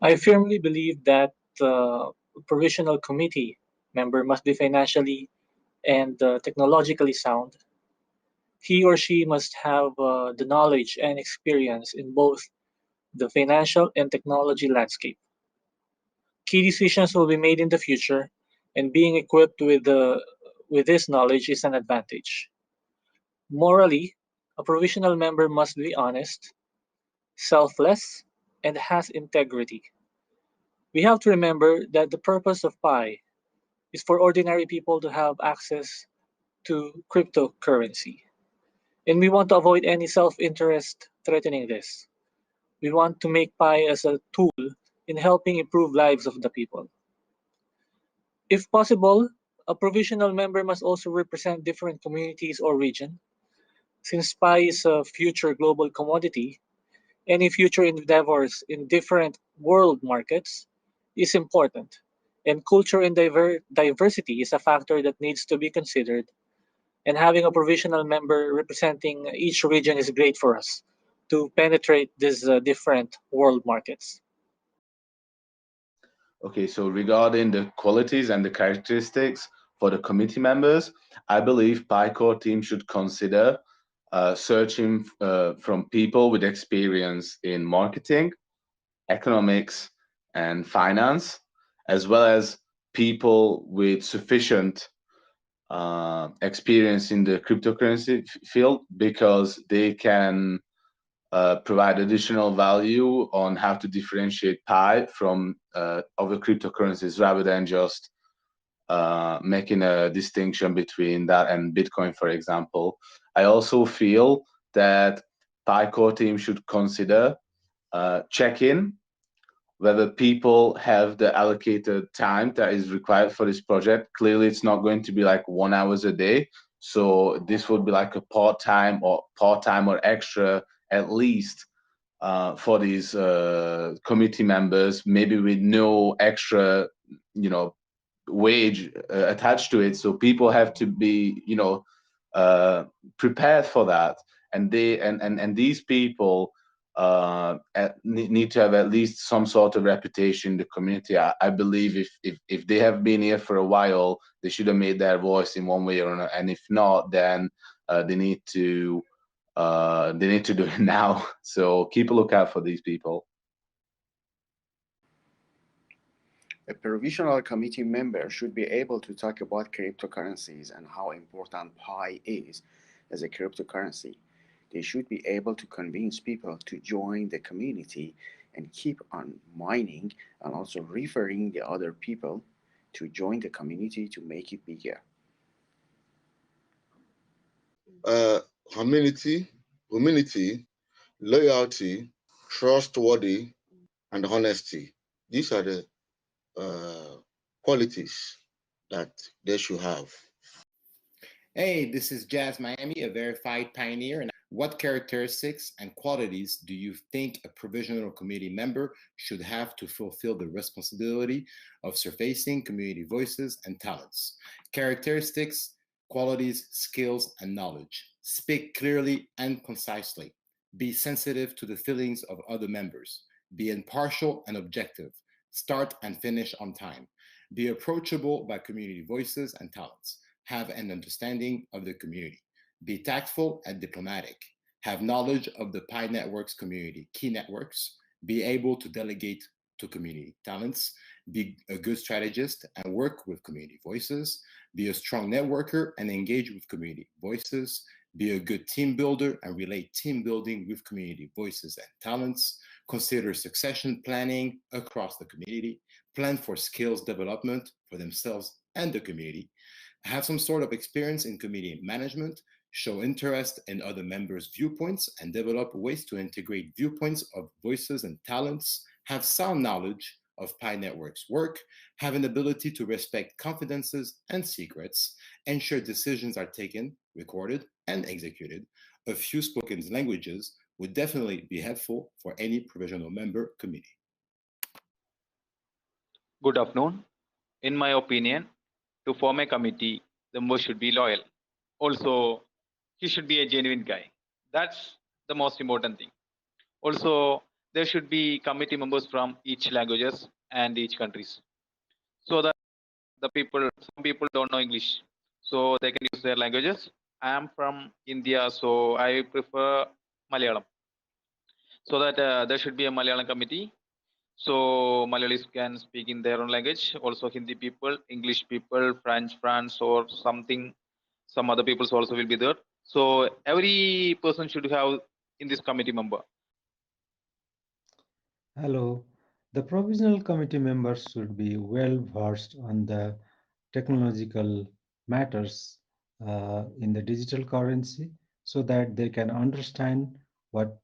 I firmly believe that a provisional committee member must be financially and technologically sound. He or she must have the knowledge and experience in both the financial and technology landscape. Key decisions will be made in the future, and being equipped with this knowledge is an advantage. Morally, a provisional member must be honest, selfless, and has integrity. We have to remember that the purpose of Pi is for ordinary people to have access to cryptocurrency. And we want to avoid any self interest threatening this. We want to make Pi as a tool in helping improve lives of the people. If possible, a provisional member must also represent different communities or region. Since Pi is a future global commodity, any future endeavors in different world markets is important, and culture and diversity is a factor that needs to be considered. And having a provisional member representing each region is great for us to penetrate these different world markets. Okay, so regarding the qualities and the characteristics for the committee members, I believe PICOR team should consider searching from people with experience in marketing, economics, and finance, as well as people with sufficient experience in the cryptocurrency field, because they can provide additional value on how to differentiate Pi from other cryptocurrencies, rather than just making a distinction between that and Bitcoin, for example. I also feel that Pi core team should consider checking whether people have the allocated time that is required for this project. Clearly, it's not going to be like 1 hour a day. So this would be like a part-time or extra at least for these committee members, maybe with no extra, wage attached to it. So people have to be, prepared for that, and these people need to have at least some sort of reputation in the community. I believe if they have been here for a while, they should have made their voice in one way or another, and if not, then they need to do it now. So keep a lookout for these people. A provisional committee member should be able to talk about cryptocurrencies and how important Pi is as a cryptocurrency. They should be able to convince people to join the community and keep on mining, and also referring the other people to join the community to make it bigger. Humility, loyalty, trustworthy, and honesty. These are the qualities that they should have. Hey, this is Jazz Miami, a verified pioneer. And what characteristics and qualities do you think a provisional committee member should have to fulfill the responsibility of surfacing community voices and talents? Characteristics, qualities, skills, and knowledge. Speak clearly and concisely. Be sensitive to the feelings of other members. Be impartial and objective. Start and finish on time. Be approachable by community voices and talents. Have an understanding of the community. Be tactful and diplomatic. Have knowledge of the Pi Network's community key networks. Be able to delegate to community talents. Be a good strategist and work with community voices. Be a strong networker and engage with community voices. Be a good team builder and relate team building with community voices and talents. Consider succession planning across the community. Plan for skills development for themselves and the community. Have some sort of experience in community management. Show interest in other members' viewpoints and develop ways to integrate viewpoints of voices and talents. Have sound knowledge of Pi Network's work. Have an ability to respect confidences and secrets. Ensure decisions are taken, recorded, and executed. A few spoken languages would definitely be helpful for any provisional member committee. Good afternoon. In my opinion, to form a committee, the member should be loyal. Also, he should be a genuine guy. That's the most important thing. Also, there should be committee members from each languages and each countries, so that some people don't know English, so they can use their languages. I am from India, so I prefer Malayalam, so that there should be a Malayalam committee, so Malayalis can speak in their own language. Also Hindi people, English people, French, France, or something, some other peoples also will be there. So every person should have in this committee member. Hello. The provisional committee members should be well versed on the technological matters in the digital currency so that they can understand what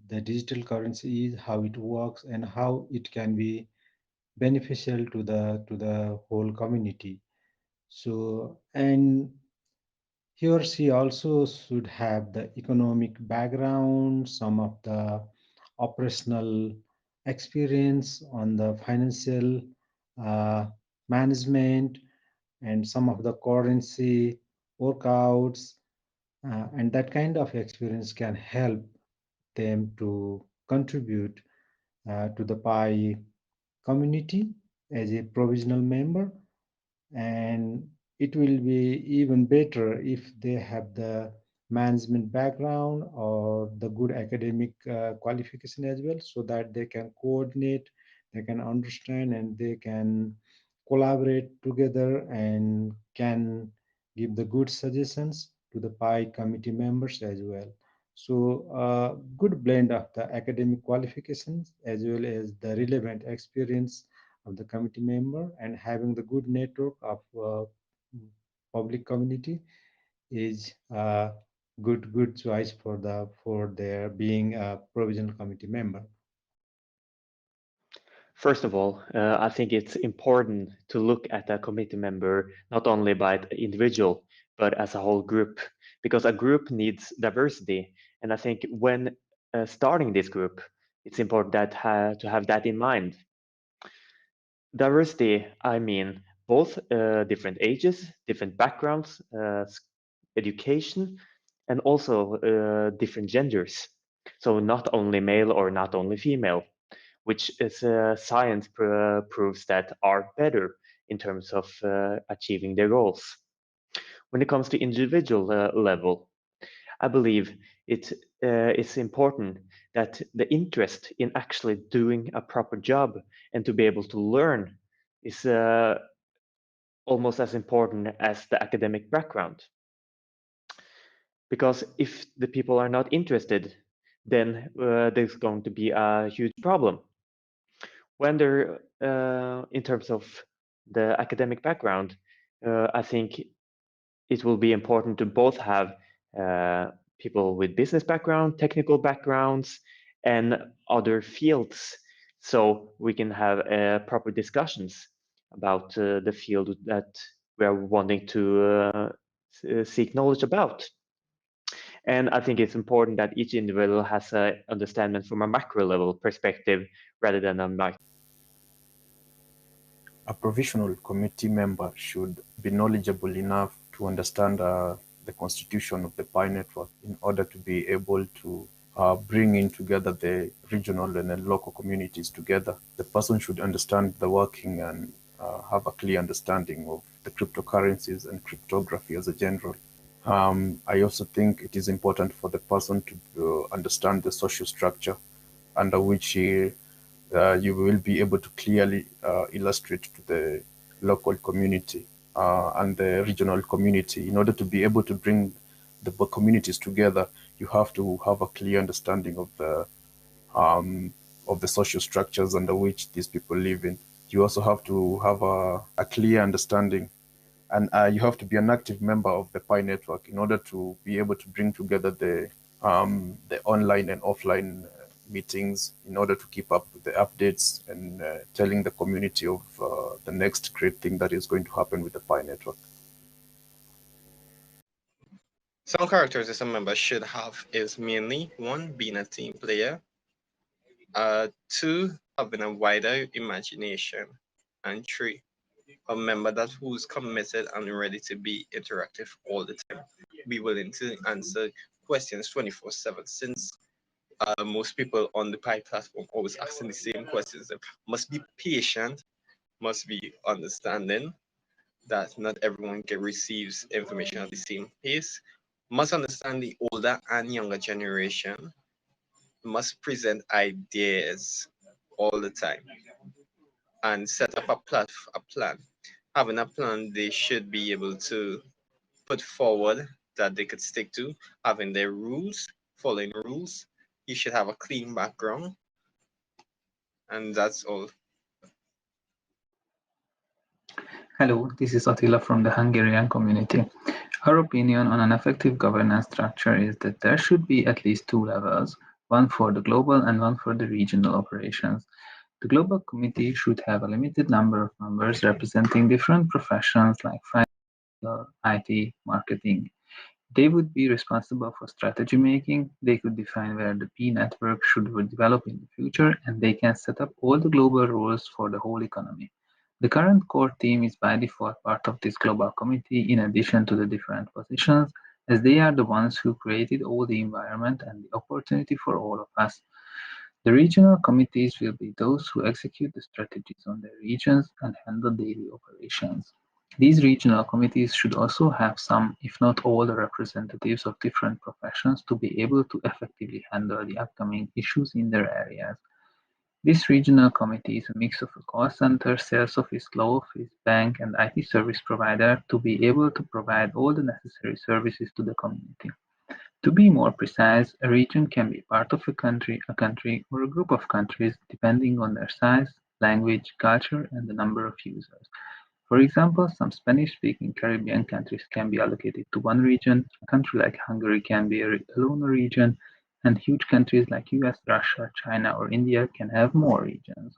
the digital currency is, how it works, and how it can be beneficial to the whole community. So, and he or she also should have the economic background, some of the operational experience on the financial uh, management, and some of the currency workouts, and that kind of experience can help them to contribute to the Pi community as a provisional member. And it will be even better if they have the management background or the good academic qualification as well, so that they can coordinate, they can understand, and they can collaborate together and can give the good suggestions to the Pi committee members as well. So a good blend of the academic qualifications as well as the relevant experience of the committee member, and having the good network of public community is a good choice for their being a provisional committee member. First of all, I think it's important to look at a committee member not only by the individual, but as a whole group, because a group needs diversity. And I think when starting this group, it's important to have that in mind. Diversity, I mean both different ages, different backgrounds, education, and also different genders. So not only male or not only female, which is science proves that are better in terms of achieving their goals. When it comes to individual level, I believe it's important that the interest in actually doing a proper job and to be able to learn is almost as important as the academic background. Because if the people are not interested, then there's going to be a huge problem. When they're in terms of the academic background, I think it will be important to both have people with business background, technical backgrounds, and other fields, so we can have proper discussions about the field that we are wanting to seek knowledge about. And I think it's important that each individual has an understanding from a macro level perspective rather than a micro. A provisional committee member should be knowledgeable enough to understand the constitution of the Pi network in order to be able to bring in together the regional and the local communities together. The person should understand the working and have a clear understanding of the cryptocurrencies and cryptography as a general. I also think it is important for the person to understand the social structure under which you will be able to clearly illustrate to the local community and the regional community. In order to be able to bring the communities together, you have to have a clear understanding of the social structures under which these people live in. You also have to have a clear understanding, and you have to be an active member of the Pi network in order to be able to bring together the online and offline meetings in order to keep up with the updates and telling the community of the next great thing that is going to happen with the Pi network. Some characteristics a member should have is mainly 1, being a team player, 2, having a wider imagination, and 3, a member that who's committed and ready to be interactive all the time, be willing to answer questions 24/7, since most people on the PI platform always asking the same questions. They must be patient, must be understanding that not everyone receives information at the same pace, must understand the older and younger generation, must present ideas all the time, and set up a plan. Having a plan, they should be able to put forward that they could stick to, having their rules, following rules. You should have a clean background, and that's all. Hello, this is Attila from the Hungarian community. Our opinion on an effective governance structure is that there should be at least two levels, one for the global and one for the regional operations. The global committee should have a limited number of members representing different professions like finance, IT, marketing. They would be responsible for strategy making, they could define where the P network should develop in the future, and they can set up all the global rules for the whole economy. The current core team is by default part of this global committee in addition to the different positions, as they are the ones who created all the environment and the opportunity for all of us. The regional committees will be those who execute the strategies on their regions and handle daily operations. These regional committees should also have some, if not all, the representatives of different professions to be able to effectively handle the upcoming issues in their areas. This regional committee is a mix of a call center, sales office, law office, bank, and IT service provider to be able to provide all the necessary services to the community. To be more precise, a region can be part of a country, or a group of countries depending on their size, language, culture, and the number of users. For example, some Spanish-speaking Caribbean countries can be allocated to one region, a country like Hungary can be alone a region, and huge countries like US, Russia, China, or India can have more regions.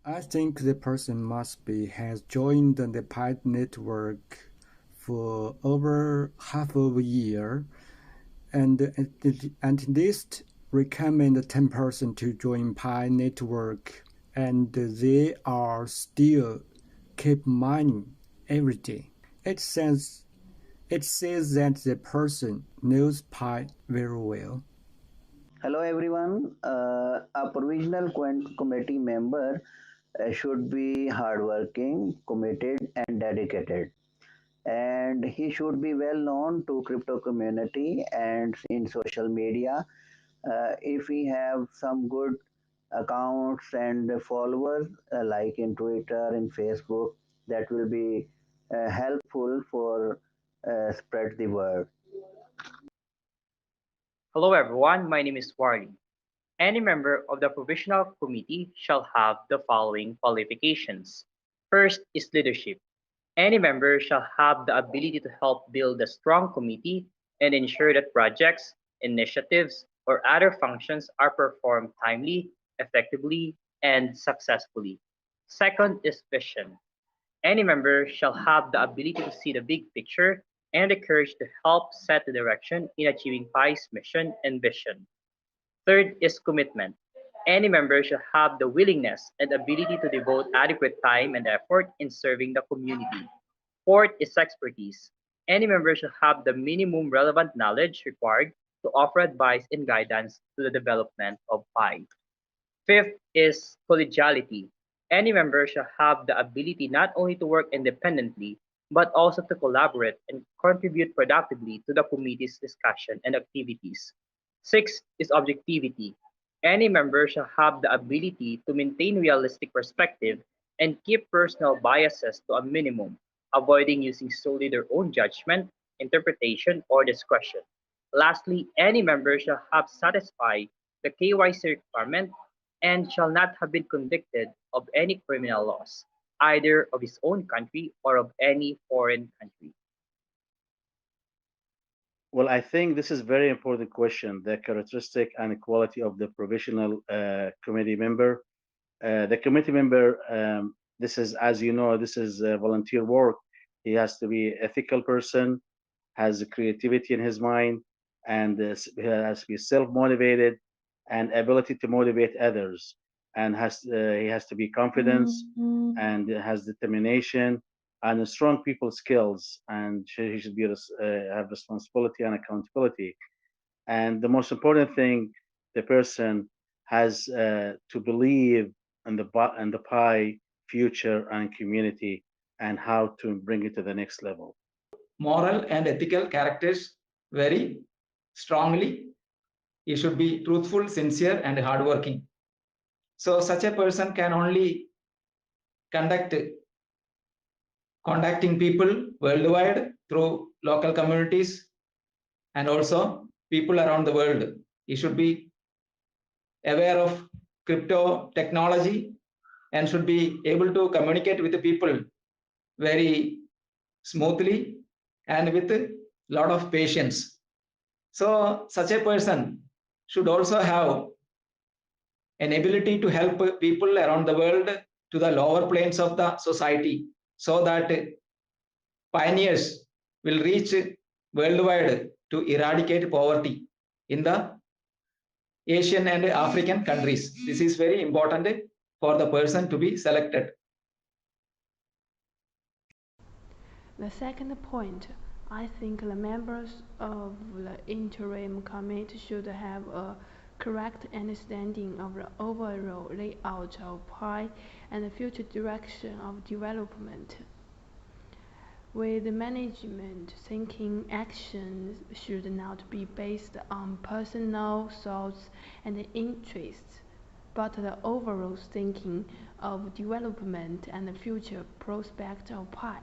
I think the person must be has joined the PI network for over half of a year, and at least recommend 10% to join PI network, and they are still keep mining every day. It says that the person knows PI very well. Hello everyone. A provisional committee member should be hardworking, committed, and dedicated. And he should be well known to crypto community and in social media. If we have some good accounts and followers like in Twitter and Facebook, that will be helpful for spread the word. Hello everyone, my name is Warley. Any member of the Provisional Committee shall have the following qualifications. First is leadership. Any member shall have the ability to help build a strong committee and ensure that projects, initiatives, or other functions are performed timely, effectively, and successfully. Second is vision. Any member shall have the ability to see the big picture and the courage to help set the direction in achieving PI's mission and vision. Third is commitment. Any member shall have the willingness and ability to devote adequate time and effort in serving the community. Fourth is expertise. Any member shall have the minimum relevant knowledge required to offer advice and guidance to the development of PI. Fifth is collegiality. Any member shall have the ability not only to work independently, but also to collaborate and contribute productively to the committee's discussion and activities. Sixth is objectivity. Any member shall have the ability to maintain realistic perspective and keep personal biases to a minimum, avoiding using solely their own judgment, interpretation, or discretion. Lastly, any member shall have satisfied the KYC requirement and shall not have been convicted of any criminal laws, either of his own country or of any foreign country. Well, I think this is a very important question, the characteristic and quality of the provisional committee member. The committee member, this is, as you know, this is volunteer work. He has to be ethical person, has creativity in his mind, and he has to be self-motivated and ability to motivate others. And he has to be confident and has determination and strong people skills, and he should be have responsibility and accountability. And the most important thing, the person has to believe in the Pi future and community and how to bring it to the next level. Moral and ethical characters very strongly. He should be truthful, sincere, and hardworking. So such a person can only contacting people worldwide through local communities and also people around the world. He should be aware of crypto technology and should be able to communicate with the people very smoothly and with a lot of patience. So such a person should also have an ability to help people around the world to the lower planes of the society so that pioneers will reach worldwide to eradicate poverty in the Asian and African countries. This is very important for the person to be selected. The second point, I think the members of the interim committee should have a correct understanding of the overall layout of Pi and the future direction of development. With management thinking, actions should not be based on personal thoughts and interests, but the overall thinking of development and the future prospect of Pi.